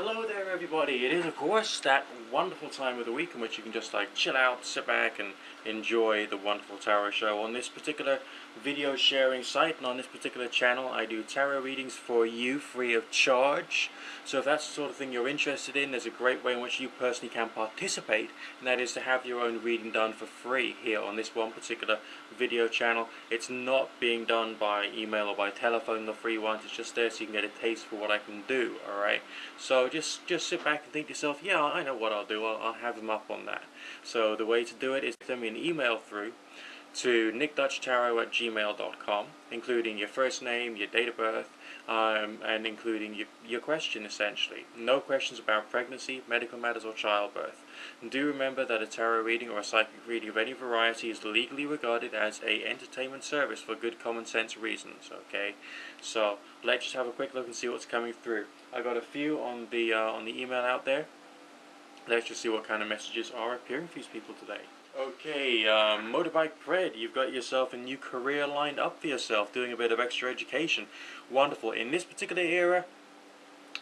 Hello there everybody, it is of course that wonderful time of the week in which you can just like chill out, sit back and enjoy the wonderful tarot show. On this particular video sharing site and on this particular channel I do tarot readings for you free of charge. So if that's the sort of thing you're interested in, there's a great way in which you personally can participate, and that is to have your own reading done for free here on this one particular video channel. It's not being done by email or by telephone, the free one, it's just there so you can get a taste for what I can do, alright? So just sit back and think to yourself, yeah, I know what I'll do, I'll have them up on that. So the way to do it is send me an email through to nickdutchtarot@gmail.com, including your first name, your date of birth, and including your question essentially. No questions about pregnancy, medical matters or childbirth. And do remember that a tarot reading or a psychic reading of any variety is legally regarded as a entertainment service for good common sense reasons, okay? So let's just have a quick look and see what's coming through. I got a few on the email out there. Let's just see what kind of messages are appearing for these people today. Okay, Motorbike Pred, you've got yourself a new career lined up for yourself, doing a bit of extra education. Wonderful. In this particular era,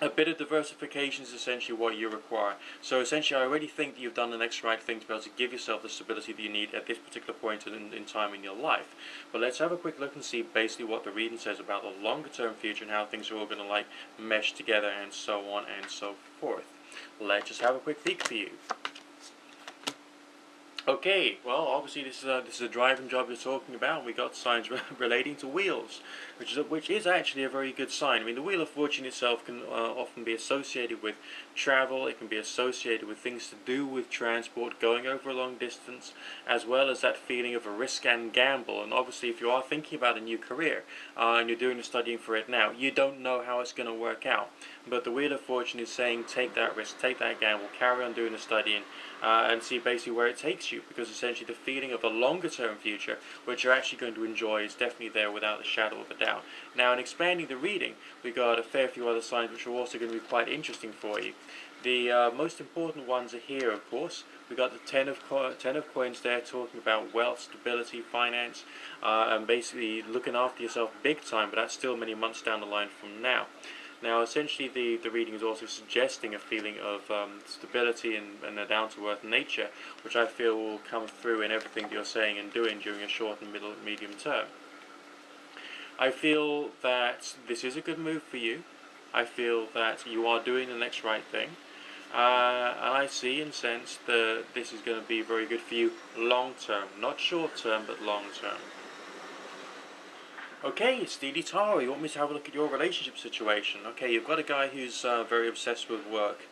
a bit of diversification is essentially what you require. So essentially I already think that you've done the next right thing to be able to give yourself the stability that you need at this particular point in time in your life. But let's have a quick look and see basically what the reading says about the longer term future and how things are all going to like mesh together and so on and so forth. Let's just have a quick peek for you. Okay, well, obviously this is a driving job you're talking about. We got signs relating to wheels, which is actually a very good sign. I mean, the Wheel of Fortune itself can often be associated with travel. It can be associated with things to do with transport, going over a long distance, as well as that feeling of a risk and gamble. And obviously, if you are thinking about a new career and you're doing the studying for it now, you don't know how it's going to work out. But the Wheel of Fortune is saying, take that risk, take that gamble, carry on doing the studying, and see basically where it takes you, because essentially the feeling of a longer term future which you're actually going to enjoy is definitely there without a shadow of a doubt. Now, in expanding the reading, we got a fair few other signs which are also going to be quite interesting for you. The most important ones are here, of course. We got the ten of coins there, talking about wealth, stability, finance, and basically looking after yourself big time, but that's still many months down the line from now. Now, essentially, the reading is also suggesting a feeling of stability and a down-to-earth nature, which I feel will come through in everything that you're saying and doing during a short and medium term. I feel that this is a good move for you. I feel that you are doing the next right thing. And I see and sense that this is going to be very good for you long-term. Not short-term, but long-term. Okay, Steely Taro, you want me to have a look at your relationship situation? Okay, you've got a guy who's very obsessed with work.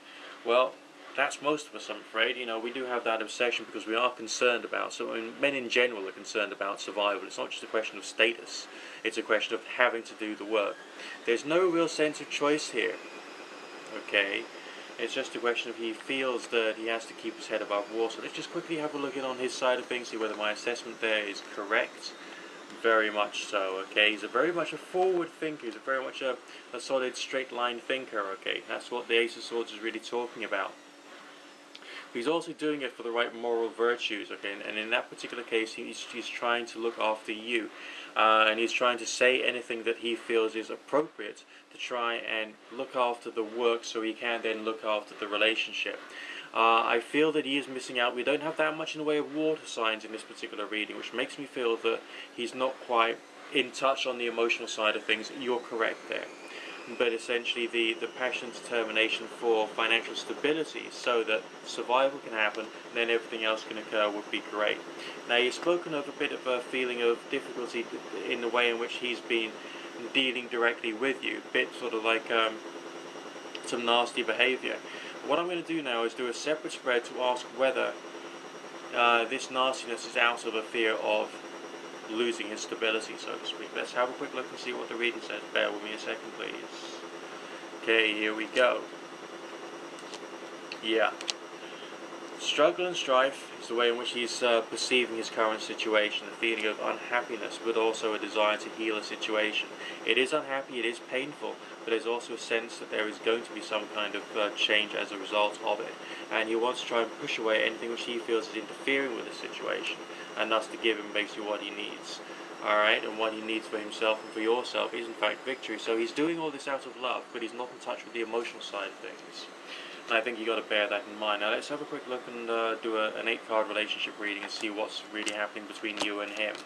Well, that's most of us, I'm afraid. You know, we do have that obsession because we are concerned about, so I mean, men in general are concerned about survival. It's not just a question of status, it's a question of having to do the work. There's no real sense of choice here, okay? It's just a question of he feels that he has to keep his head above water. So let's just quickly have a look at on his side of things, see whether my assessment there is correct. Very much so, okay? He's very much a forward thinker. He's very much a solid straight line thinker, okay? That's what the Ace of Swords is really talking about. He's also doing it for the right moral virtues, okay? And in that particular case, he's trying to look after you. And he's trying to say anything that he feels is appropriate to try and look after the work so he can then look after the relationship. I feel that he is missing out. We don't have that much in the way of water signs in this particular reading, which makes me feel that he's not quite in touch on the emotional side of things. You're correct there. But essentially the passion and determination for financial stability so that survival can happen and then everything else can occur would be great. Now, you've spoken of a bit of a feeling of difficulty in the way in which he's been dealing directly with you, a bit sort of like some nasty behaviour. What I'm going to do now is do a separate spread to ask whether this nastiness is out of a fear of losing his stability, so to speak. Let's have a quick look and see what the reading says. Bear with me a second, please. Okay, here we go. Yeah. Struggle and strife is the way in which he's perceiving his current situation, a feeling of unhappiness, but also a desire to heal a situation. It is unhappy, it is painful, but there's also a sense that there is going to be some kind of change as a result of it. And he wants to try and push away anything which he feels is interfering with the situation, and thus to give him basically what he needs. Alright, and what he needs for himself and for yourself is in fact victory. So he's doing all this out of love, but he's not in touch with the emotional side of things. And I think you got to bear that in mind. Now let's have a quick look and do an 8-card relationship reading and see what's really happening between you and him.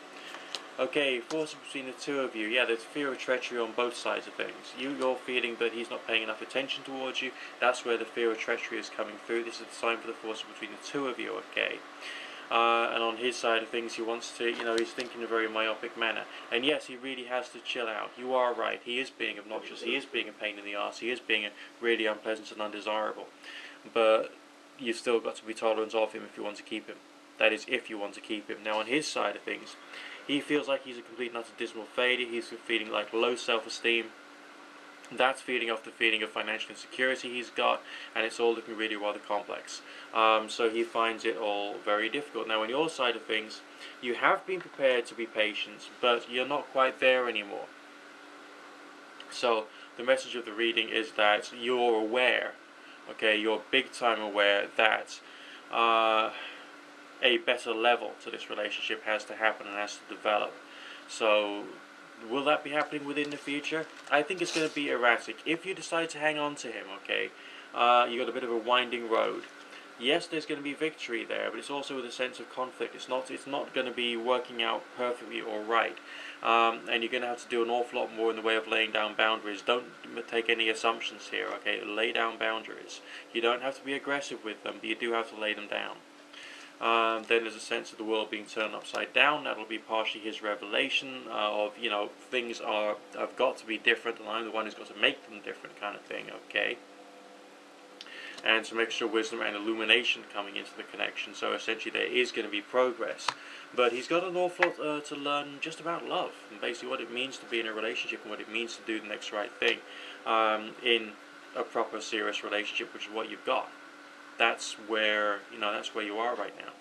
Okay, force between the two of you. Yeah, there's fear of treachery on both sides of things. You're feeling that he's not paying enough attention towards you. That's where the fear of treachery is coming through. This is the sign for the force between the two of you, okay? And on his side of things, he wants to, he's thinking in a very myopic manner. And yes, he really has to chill out. You are right. He is being obnoxious. He is being a pain in the arse. He is being really unpleasant and undesirable. But you've still got to be tolerant of him if you want to keep him. That is, if you want to keep him. Now, on his side of things, he feels like he's a complete and utter dismal failure. He's feeling like low self-esteem. That's feeding off the feeling of financial insecurity he's got, and it's all looking really rather complex. So he finds it all very difficult. Now, on your side of things, you have been prepared to be patient, but you're not quite there anymore. So the message of the reading is that you're aware, okay, you're big time aware that a better level to this relationship has to happen and has to develop. So will that be happening within the future? I think it's going to be erratic. If you decide to hang on to him, okay, you got a bit of a winding road. Yes, there's going to be victory there, but it's also with a sense of conflict. It's not going to be working out perfectly or right. And you're going to have to do an awful lot more in the way of laying down boundaries. Don't take any assumptions here, okay? Lay down boundaries. You don't have to be aggressive with them, but you do have to lay them down. Then there's a sense of the world being turned upside down. That'll be partially his revelation of, things have got to be different, and I'm the one who's got to make them different, kind of thing, okay? And some extra wisdom and illumination coming into the connection. So essentially there is going to be progress. But he's got an awful lot to learn just about love, and basically what it means to be in a relationship and what it means to do the next right thing in a proper, serious relationship, which is what you've got. That's where you are right now.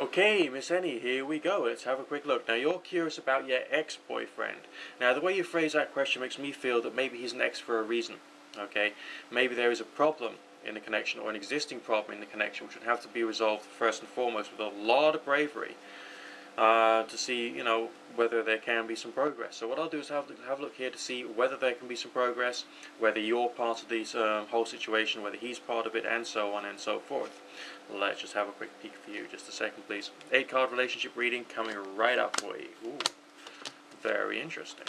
Okay, Miss Annie, here we go. Let's have a quick look. Now, you're curious about your ex-boyfriend. Now, the way you phrase that question makes me feel that maybe he's an ex for a reason. Okay? Maybe there is a problem in the connection, or an existing problem in the connection, which would have to be resolved first and foremost with a lot of bravery to see, whether there can be some progress. So what I'll do is have a look here to see whether there can be some progress, whether you're part of this whole situation, whether he's part of it, and so on and so forth. Let's just have a quick peek for you. Just a second, please. 8-card relationship reading coming right up for you. Ooh, very interesting.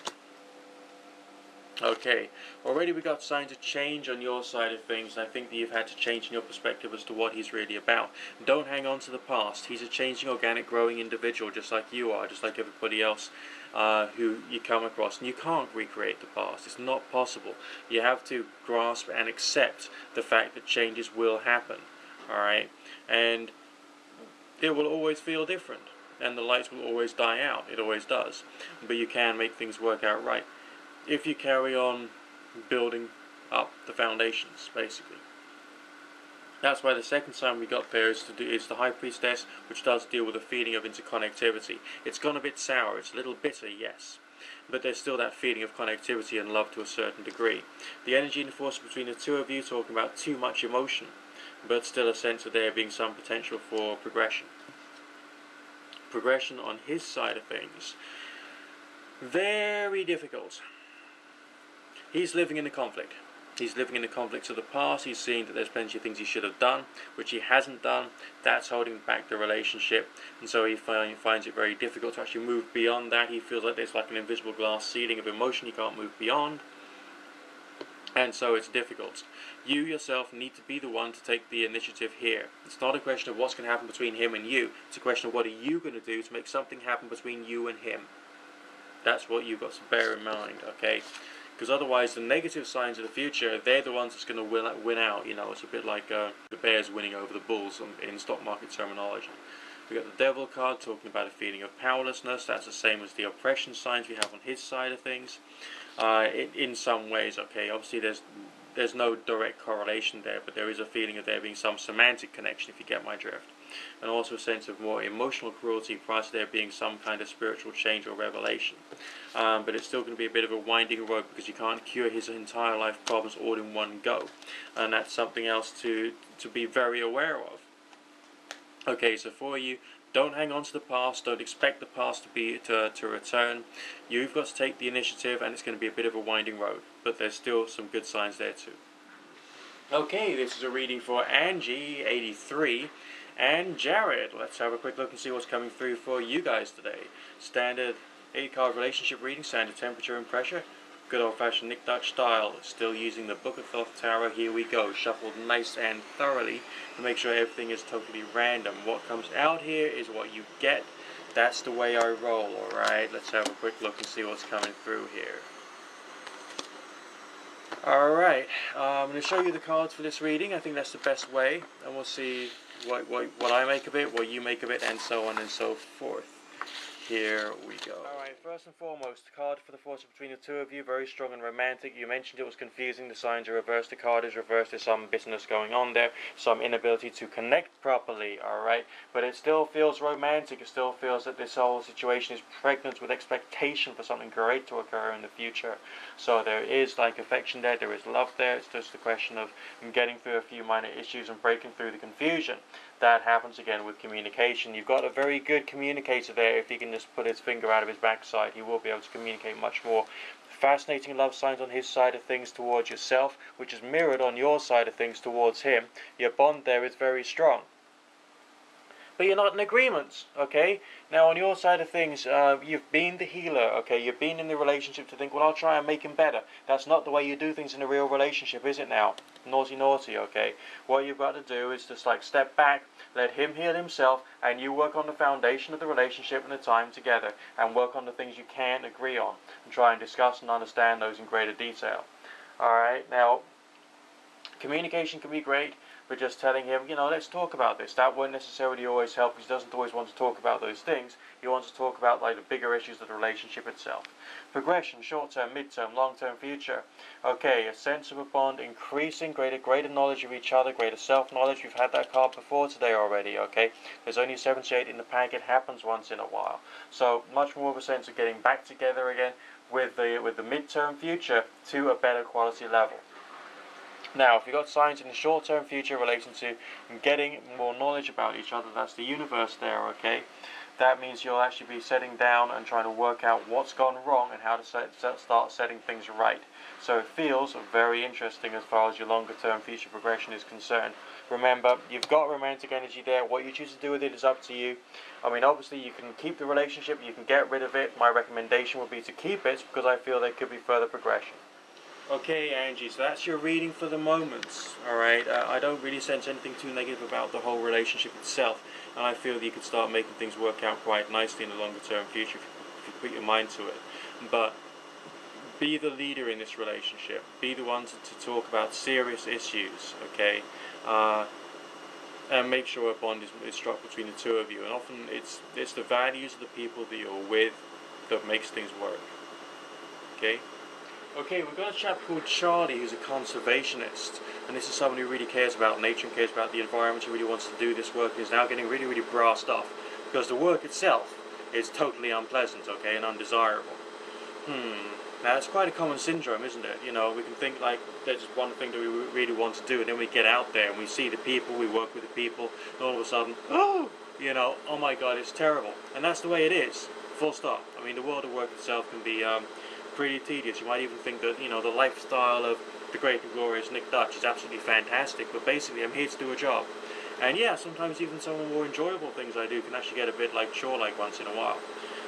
Okay, already we got signs of change on your side of things, and I think that you've had to change in your perspective as to what he's really about. Don't hang on to the past. He's a changing, organic, growing individual, just like you are, just like everybody else who you come across. And you can't recreate the past. It's not possible. You have to grasp and accept the fact that changes will happen, alright? And it will always feel different, and the lights will always die out. It always does. But you can make things work out right if you carry on building up the foundations, basically. That's why the second sign we got there is the High Priestess, which does deal with a feeling of interconnectivity. It's gone a bit sour, it's a little bitter, yes, but there's still that feeling of connectivity and love to a certain degree. The energy and the force between the two of you, talking about too much emotion, but still a sense of there being some potential for progression. Progression on his side of things, very difficult. He's living in the conflict. He's living in the conflicts of the past. He's seeing that there's plenty of things he should have done, which he hasn't done. That's holding back the relationship. And so he finds it very difficult to actually move beyond that. He feels like there's like an invisible glass ceiling of emotion he can't move beyond. And so it's difficult. You yourself need to be the one to take the initiative here. It's not a question of what's going to happen between him and you. It's a question of what are you going to do to make something happen between you and him. That's what you've got to bear in mind, okay? Because otherwise the negative signs of the future, they're the ones that's going to win out. It's a bit like the Bears winning over the Bulls in stock market terminology. We've got the Devil card talking about a feeling of powerlessness. That's the same as the oppression signs we have on his side of things. In some ways, okay, obviously there's no direct correlation there, but there is a feeling of there being some semantic connection, if you get my drift. And also a sense of more emotional cruelty prior to there being some kind of spiritual change or revelation. But it's still going to be a bit of a winding road because you can't cure his entire life problems all in one go. And that's something else to be very aware of. Okay, so for you, don't hang on to the past. Don't expect the past to return. You've got to take the initiative, and it's going to be a bit of a winding road. But there's still some good signs there too. Okay, this is a reading for Angie, 83, and Jared. Let's have a quick look and see what's coming through for you guys today. Standard 8-card relationship reading, standard temperature and pressure. Good old-fashioned Nick Dutch style. Still using the Book of Thoth Tarot. Here we go. Shuffled nice and thoroughly to make sure everything is totally random. What comes out here is what you get. That's the way I roll, alright? Let's have a quick look and see what's coming through here. Alright, I'm going to show you the cards for this reading. I think that's the best way. And we'll see what I make of it, what you make of it, and so on and so forth. Here we go. Alright, first and foremost, the card for the fortune between the two of you, very strong and romantic. You mentioned it was confusing, the signs are reversed, the card is reversed, there's some business going on there, some inability to connect properly, alright? But it still feels romantic, it still feels that this whole situation is pregnant with expectation for something great to occur in the future. So there is like affection there, there is love there, it's just a question of getting through a few minor issues and breaking through the confusion. That happens again with communication. You've got a very good communicator there. If he can just put his finger out of his backside, he will be able to communicate much more. Fascinating love signs on his side of things towards yourself, which is mirrored on your side of things towards him. Your bond there is very strong. But you're not in agreement, okay? Now, on your side of things, you've been the healer, okay? You've been in the relationship to think, well, I'll try and make him better. That's not the way you do things in a real relationship, is it now? Naughty, naughty, okay? What you've got to do is just, like, step back, let him heal himself, and you work on the foundation of the relationship and the time together, and work on the things you can agree on, and try and discuss and understand those in greater detail. Alright, now, communication can be great. But just telling him, you know, let's talk about this. That won't necessarily always help, because he doesn't always want to talk about those things. He wants to talk about like the bigger issues of the relationship itself. Progression, short-term, mid-term, long-term, future. Okay, a sense of a bond, increasing, greater knowledge of each other, greater self-knowledge. We've had that card before today already, okay? There's only 78 in the pack. It happens once in a while. So much more of a sense of getting back together again with the mid-term future to a better quality level. Now, if you've got signs in the short-term future relating to getting more knowledge about each other, that's the universe there, okay? That means you'll actually be sitting down and trying to work out what's gone wrong and how to start setting things right. So it feels very interesting as far as your longer-term future progression is concerned. Remember, you've got romantic energy there. What you choose to do with it is up to you. I mean, obviously, you can keep the relationship, you can get rid of it. My recommendation would be to keep it, because I feel there could be further progression. Okay, Angie, so that's your reading for the moment, alright? I don't really sense anything too negative about the whole relationship itself, and I feel that you could start making things work out quite nicely in the longer term future if you put your mind to it. But be the leader in this relationship. Be the one to talk about serious issues, okay? And make sure a bond is struck between the two of you. And often it's the values of the people that you're with that makes things work, okay? Okay, we've got a chap called Charlie who's a conservationist, and this is someone who really cares about nature and cares about the environment, who really wants to do this work, and is now getting really, really brassed off, because the work itself is totally unpleasant, okay, and undesirable. Now that's quite a common syndrome, isn't it? You know, we can think like there's just one thing that we really want to do, and then we get out there and we see the people, we work with the people, and all of a sudden, oh my god, it's terrible. And that's the way it is, full stop. I mean, the world of work itself can be pretty tedious. You might even think that, you know, the lifestyle of the great and glorious Nick Dutch is absolutely fantastic, but basically I'm here to do a job. And yeah, sometimes even some of the more enjoyable things I do can actually get a bit like chore-like once in a while.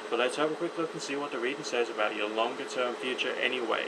But let's have a quick look and see what the reading says about your longer term future anyway.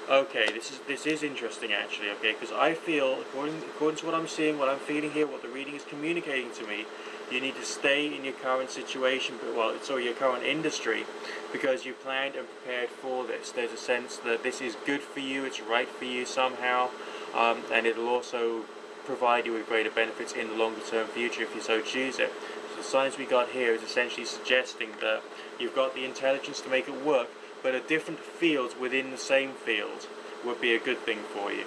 Okay, this is interesting actually, okay, because I feel, according to what I'm seeing, what I'm feeling here, what the reading is communicating to me, you need to stay in your current situation, your current industry, because you planned and prepared for this. There's a sense that this is good for you, it's right for you somehow, and it'll also provide you with greater benefits in the longer term future if you so choose it. So the signs we got here is essentially suggesting that you've got the intelligence to make it work, but a different field within the same field would be a good thing for you.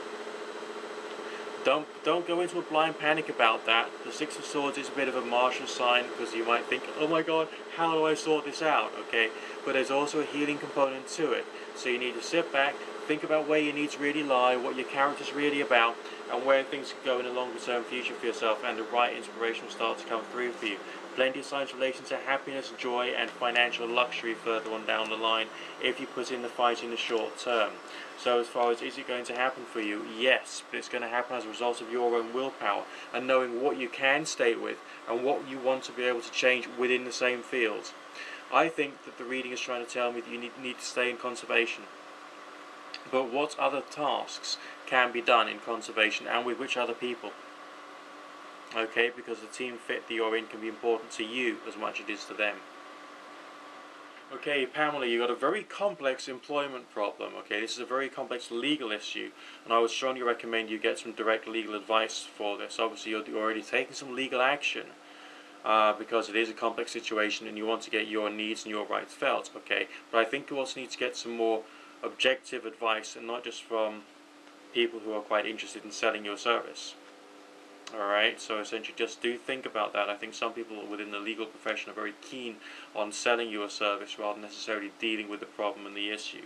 Don't go into a blind panic about that. The Six of Swords is a bit of a martial sign, because you might think, oh my god, how do I sort this out, okay? But there's also a healing component to it. So you need to sit back, think about where your needs really lie, what your character's really about, and where things can go in a longer term future for yourself, and the right inspiration will start to come through for you. Plenty of signs relating to happiness, joy, and financial luxury further on down the line if you put in the fight in the short term. So as far as is it going to happen for you? Yes, but it's going to happen as a result of your own willpower and knowing what you can stay with and what you want to be able to change within the same field. I think that the reading is trying to tell me that you need to stay in conservation. But what other tasks can be done in conservation, and with which other people? Okay, because the team fit that you're in can be important to you as much as it is to them. Okay, Pamela, you got a very complex employment problem. Okay, this is a very complex legal issue, and I would strongly recommend you get some direct legal advice for this. Obviously, you're already taking some legal action because it is a complex situation, and you want to get your needs and your rights felt. Okay, but I think you also need to get some more objective advice, and not just from people who are quite interested in selling your service. Alright, so essentially just do think about that. I think some people within the legal profession are very keen on selling you a service rather than necessarily dealing with the problem and the issue.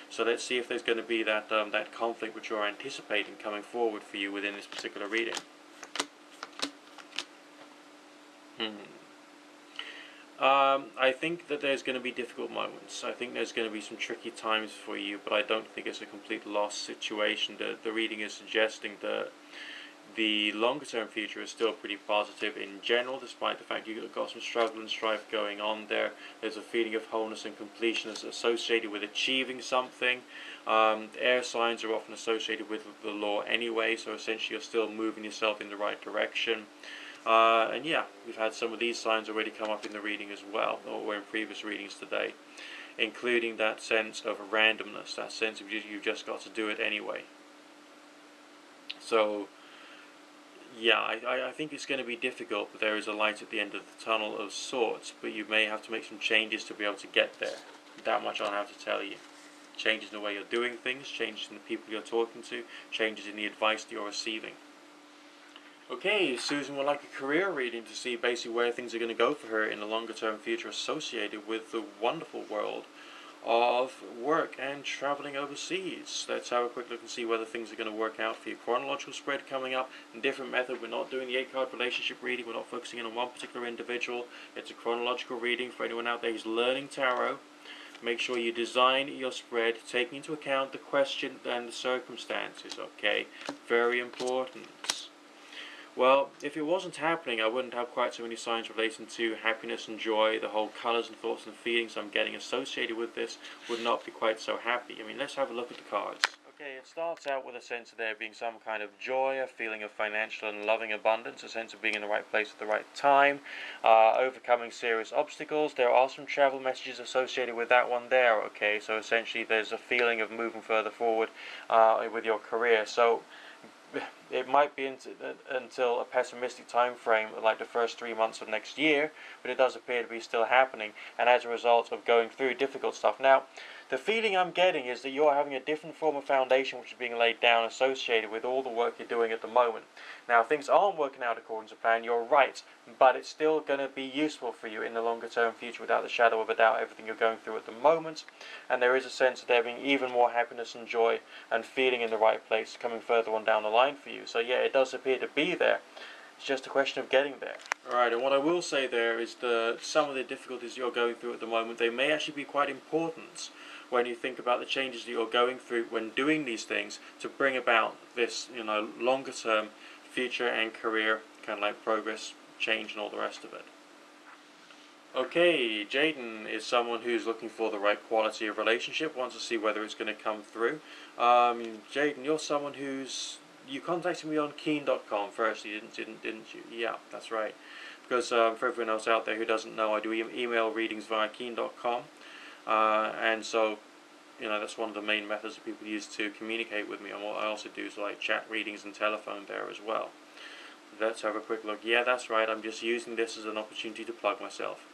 So let's see if there's going to be that conflict which you're anticipating coming forward for you within this particular reading. I think that there's going to be difficult moments. I think there's going to be some tricky times for you, but I don't think it's a complete loss situation. The reading is suggesting that the longer term future is still pretty positive in general, despite the fact you've got some struggle and strife going on there. There's a feeling of wholeness and completion that's associated with achieving something. Air signs are often associated with the law anyway, so essentially you're still moving yourself in the right direction. And yeah, we've had some of these signs already come up in the reading as well, or in previous readings today, including that sense of randomness, that sense of you've just got to do it anyway. So yeah, I think it's going to be difficult, but there is a light at the end of the tunnel of sorts, but you may have to make some changes to be able to get there. That much I'll have to tell you. Changes in the way you're doing things, changes in the people you're talking to, changes in the advice that you're receiving. Okay, Susan would like a career reading to see basically where things are going to go for her in the longer term future associated with the wonderful world of work and traveling overseas. Let's have a quick look and see whether things are going to work out for you. Chronological spread coming up, different method. We're not doing the 8-card relationship reading. We're not focusing in on one particular individual. It's a chronological reading for anyone out there who's learning tarot. Make sure you design your spread taking into account the question and the circumstances, okay? Very important. Well, if it wasn't happening, I wouldn't have quite so many signs relating to happiness and joy. The whole colours and thoughts and feelings I'm getting associated with this would not be quite so happy. I mean, let's have a look at the cards. Okay, it starts out with a sense of there being some kind of joy, a feeling of financial and loving abundance, a sense of being in the right place at the right time, overcoming serious obstacles. There are some travel messages associated with that one there, okay? So essentially there's a feeling of moving further forward with your career. So it might be until a pessimistic time frame, like the first 3 months of next year, but it does appear to be still happening, and as a result of going through difficult stuff. Now, the feeling I'm getting is that you're having a different form of foundation which is being laid down associated with all the work you're doing at the moment. Now, things aren't working out according to plan, you're right, but it's still going to be useful for you in the longer term future without the shadow of a doubt, everything you're going through at the moment, and there is a sense of there being even more happiness and joy and feeling in the right place coming further on down the line for you. So yeah, it does appear to be there. It's just a question of getting there. Alright, and what I will say there is that some of the difficulties you're going through at the moment, they may actually be quite important when you think about the changes that you're going through when doing these things to bring about this, longer term future and career kind of like progress, change and all the rest of it. Okay, Jaden is someone who's looking for the right quality of relationship, wants to see whether it's going to come through. Jaden, you're someone you contacted me on Keen.com first, didn't you? Yeah, that's right. Because for everyone else out there who doesn't know, I do email readings via Keen.com, and so that's one of the main methods that people use to communicate with me. And what I also do is like chat readings and telephone there as well. Let's have a quick look. Yeah, that's right. I'm just using this as an opportunity to plug myself.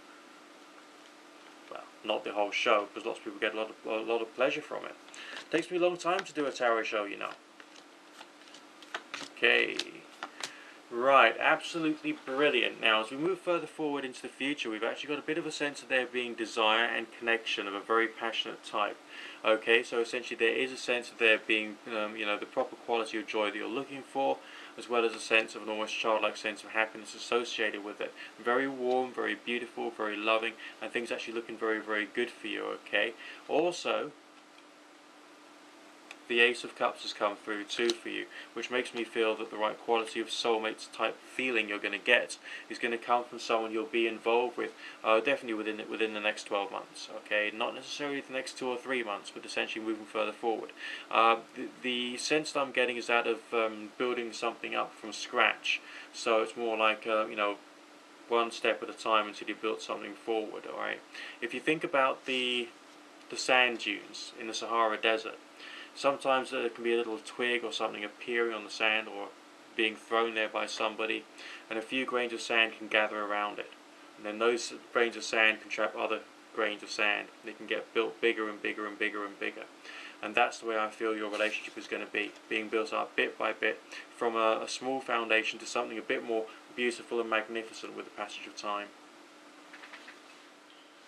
Well, not the whole show, because lots of people get a lot of pleasure from it. Takes me a long time to do a tarot show, Okay. Right, absolutely brilliant. Now, as we move further forward into the future, we've actually got a bit of a sense of there being desire and connection of a very passionate type. Okay, so essentially there is a sense of there being, the proper quality of joy that you're looking for, as well as a sense of an almost childlike sense of happiness associated with it. Very warm, very beautiful, very loving, and things actually looking very, very good for you, okay? Also, the Ace of Cups has come through too for you, which makes me feel that the right quality of soulmate type feeling you're going to get is going to come from someone you'll be involved with, definitely within the next 12 months. Okay, not necessarily the next 2 or 3 months, but essentially moving further forward. The sense that I'm getting is that of building something up from scratch. So it's more like one step at a time until you build something forward. All right. If you think about the sand dunes in the Sahara Desert. Sometimes there can be a little twig or something appearing on the sand or being thrown there by somebody, and a few grains of sand can gather around it. And then those grains of sand can trap other grains of sand. They can get built bigger and bigger and bigger and bigger. And that's the way I feel your relationship is going to be, being built up bit by bit from a small foundation to something a bit more beautiful and magnificent with the passage of time.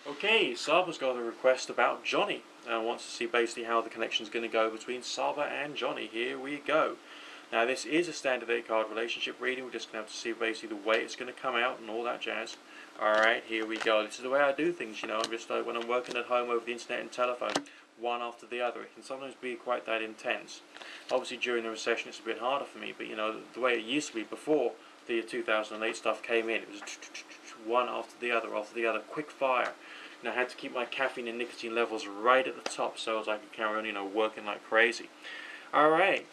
Okay, Saba's got a request about Johnny and wants to see basically how the connection is going to go between Saba and Johnny. Here we go. Now this is a standard 8 card relationship reading. We're just going to have to see basically the way it's going to come out and all that jazz. Alright, here we go. This is the way I do things, I'm just like when I'm working at home over the internet and telephone, one after the other. It can sometimes be quite that intense. Obviously during the recession it's a bit harder for me, but the way it used to be before the 2008 stuff came in, it was one after the other, quick fire. And I had to keep my caffeine and nicotine levels right at the top so as I could carry on, working like crazy. Alright.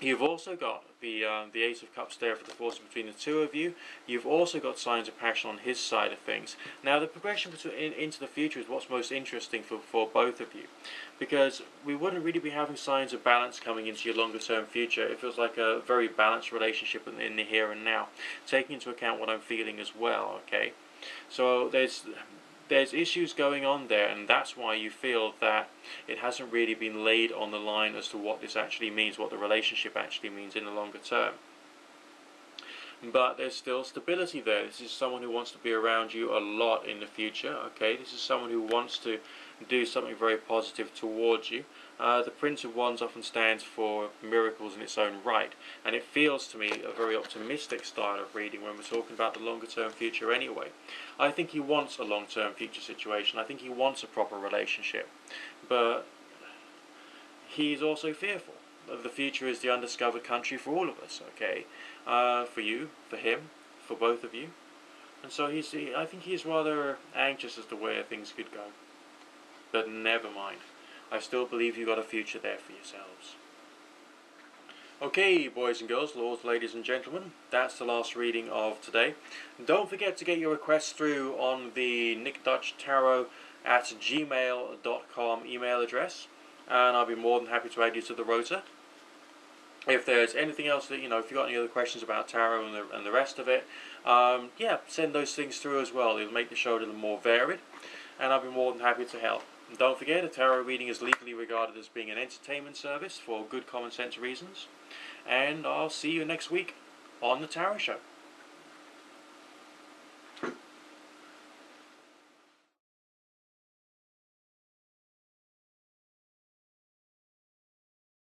You've also got the Ace of Cups there for the force between the two of you. You've also got signs of passion on his side of things. Now the progression into the future is what's most interesting for both of you. Because we wouldn't really be having signs of balance coming into your longer term future. It feels like a very balanced relationship in the here and now. Taking into account what I'm feeling as well, okay? So there's issues going on there, and that's why you feel that it hasn't really been laid on the line as to what this actually means, what the relationship actually means in the longer term. But there's still stability there. This is someone who wants to be around you a lot in the future, okay? This is someone who wants to do something very positive towards you. The Prince of Wands often stands for miracles in its own right, and it feels to me a very optimistic style of reading when we're talking about the longer term future anyway. I think he wants a long term future situation. I think he wants a proper relationship, but he's also fearful. The future is the undiscovered country for all of us, okay? For you, for him, for both of you. And so I think he's rather anxious as to where things could go. But never mind. I still believe you've got a future there for yourselves. Okay, boys and girls, lords, ladies and gentlemen, that's the last reading of today. Don't forget to get your requests through on the nickdutchtarot@gmail.com email address, and I'll be more than happy to add you to the rota. If there's anything else that, if you've got any other questions about tarot and the rest of it, send those things through as well. It'll make the show a little more varied, and I'll be more than happy to help. And don't forget, a tarot reading is legally regarded as being an entertainment service for good common sense reasons. And I'll see you next week on The Tarot Show.